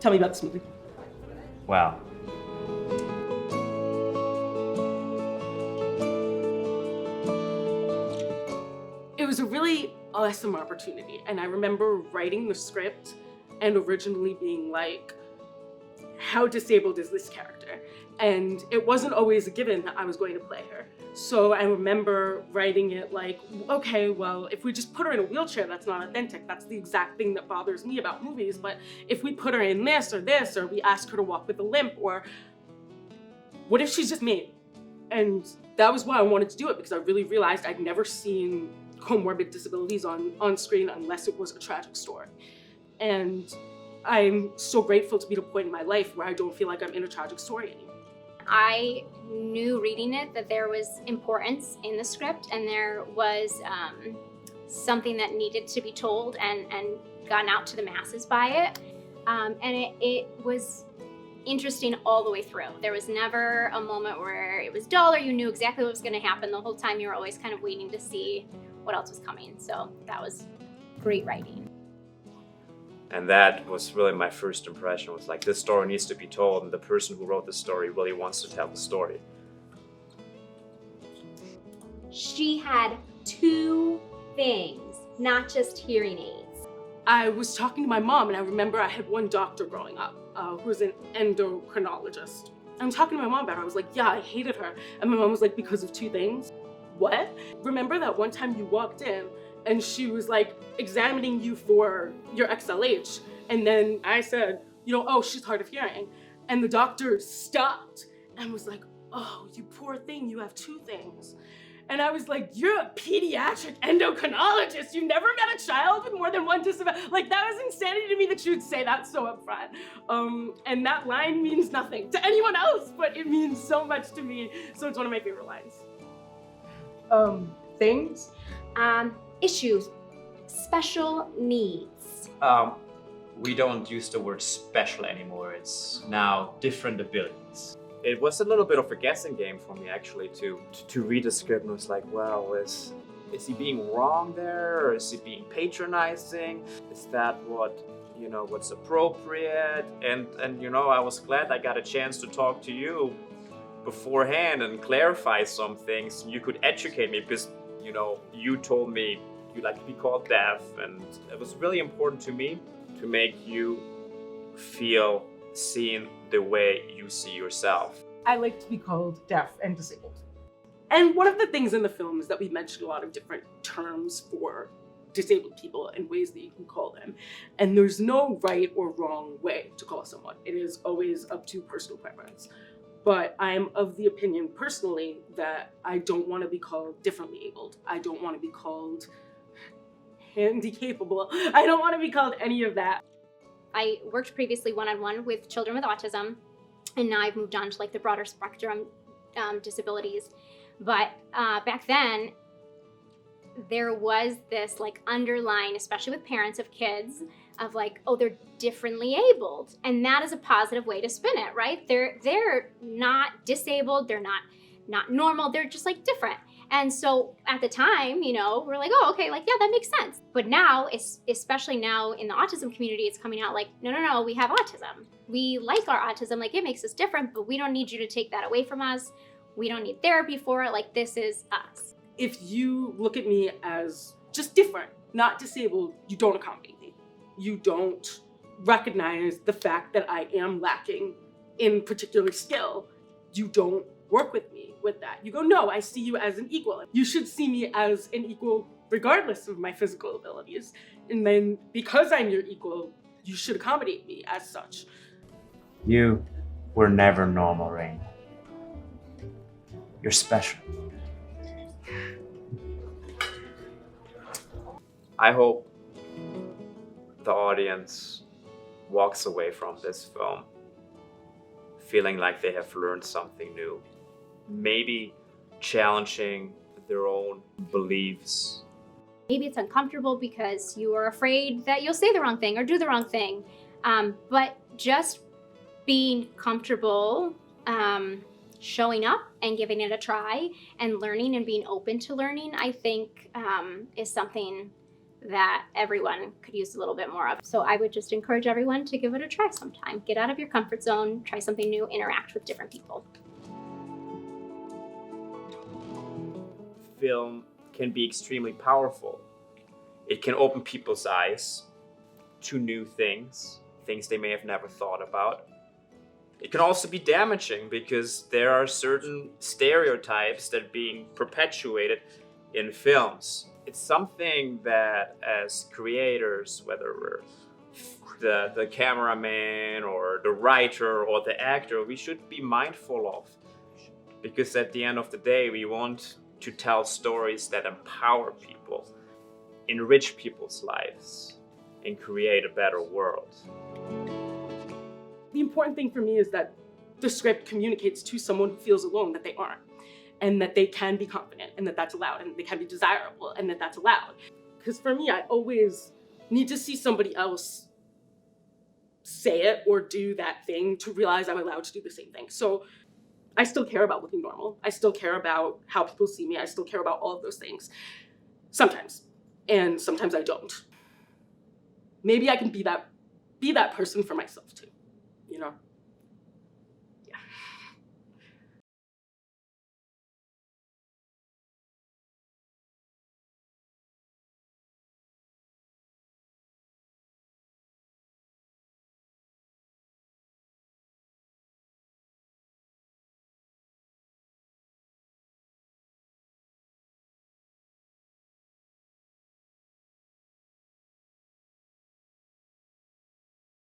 Tell me about this movie. Wow. It was a really awesome opportunity, and I remember writing the script and originally being like, how disabled is this character? And it wasn't always a given that I was going to play her. So I remember writing it like, okay, well, if we just put her in a wheelchair, that's not authentic. That's the exact thing that bothers me about movies. But if we put her in this, or we ask her to walk with a limp, or what if she's just me? And that was why I wanted to do it, because I really realized I'd never seen comorbid disabilities on screen unless it was a tragic story. And I'm so grateful to be at a point in my life where I don't feel like I'm in a tragic story anymore. I knew reading it that there was importance in the script, and there was something that needed to be told and gotten out to the masses by it. And it was interesting all the way through. There was never a moment where it was dull or you knew exactly what was going to happen. The whole time you were always kind of waiting to see what else was coming. So that was great writing. And that was really my first impression, was like, this story needs to be told, and the person who wrote the story really wants to tell the story. She had 2 things, not just hearing aids. I was talking to my mom, and I remember I had one doctor growing up who was an endocrinologist. I'm talking to my mom about it. I was like, yeah, I hated her. And my mom was like, because of 2 things? What? Remember that one time you walked in and she was like examining you for your XLH. And then I said, oh, she's hard of hearing. And the doctor stopped and was like, oh, you poor thing, you have 2 things. And I was like, you're a pediatric endocrinologist. You've never met a child with more than 1 disability. Like, that was insanity to me that you would say that so upfront. And that line means nothing to anyone else, but it means so much to me. So it's one of my favorite lines. Things? Issues, special needs. We don't use the word special anymore. It's now different abilities. It was a little bit of a guessing game for me, actually, to read the script, and was like, well, is he being wrong there, or is he being patronizing? Is that what's appropriate? And I was glad I got a chance to talk to you beforehand and clarify some things. You could educate me, because you told me you like to be called deaf, and it was really important to me to make you feel seen the way you see yourself. I like to be called deaf and disabled. And one of the things in the film is that we mentioned a lot of different terms for disabled people and ways that you can call them. And there's no right or wrong way to call someone. It is always up to personal preference. But I'm of the opinion personally that I don't want to be called differently abled. I don't want to be called handy-capable. I don't want to be called any of that. I worked previously one-on-one with children with autism, and now I've moved on to like the broader spectrum disabilities. But back then, there was this like underlying, especially with parents of kids, of like, oh, they're differently abled. And that is a positive way to spin it, right? They're not disabled, they're not normal, they're just like different. And so at the time, we're like, oh, okay, like, yeah, that makes sense. But now, especially now in the autism community, it's coming out like, no, we have autism. We like our autism, like it makes us different, but we don't need you to take that away from us. We don't need therapy for it, like this is us. If you look at me as just different, not disabled, you don't accommodate me. You don't recognize the fact that I am lacking in particular skill. You don't work with me with that. You go, no, I see you as an equal. You should see me as an equal regardless of my physical abilities. And then because I'm your equal, you should accommodate me as such. You were never normal, Rain. You're special. I hope the audience walks away from this film feeling like they have learned something new. Maybe challenging their own beliefs. Maybe it's uncomfortable because you are afraid that you'll say the wrong thing or do the wrong thing. But just being comfortable showing up and giving it a try and learning and being open to learning, I think is something that everyone could use a little bit more of. So I would just encourage everyone to give it a try sometime. Get out of your comfort zone, try something new, interact with different people. Film can be extremely powerful. It can open people's eyes to new things they may have never thought about. It can also be damaging because there are certain stereotypes that are being perpetuated in films. It's something that as creators, whether we're the cameraman or the writer or the actor, we should be mindful of. Because at the end of the day, we want to tell stories that empower people, enrich people's lives, and create a better world. The important thing for me is that the script communicates to someone who feels alone that they aren't, and that they can be confident, and that that's allowed, and they can be desirable, and that that's allowed. Because for me, I always need to see somebody else say it or do that thing to realize I'm allowed to do the same thing. So I still care about looking normal. I still care about how people see me. I still care about all of those things. Sometimes. And sometimes I don't. Maybe I can be that person for myself too, you know?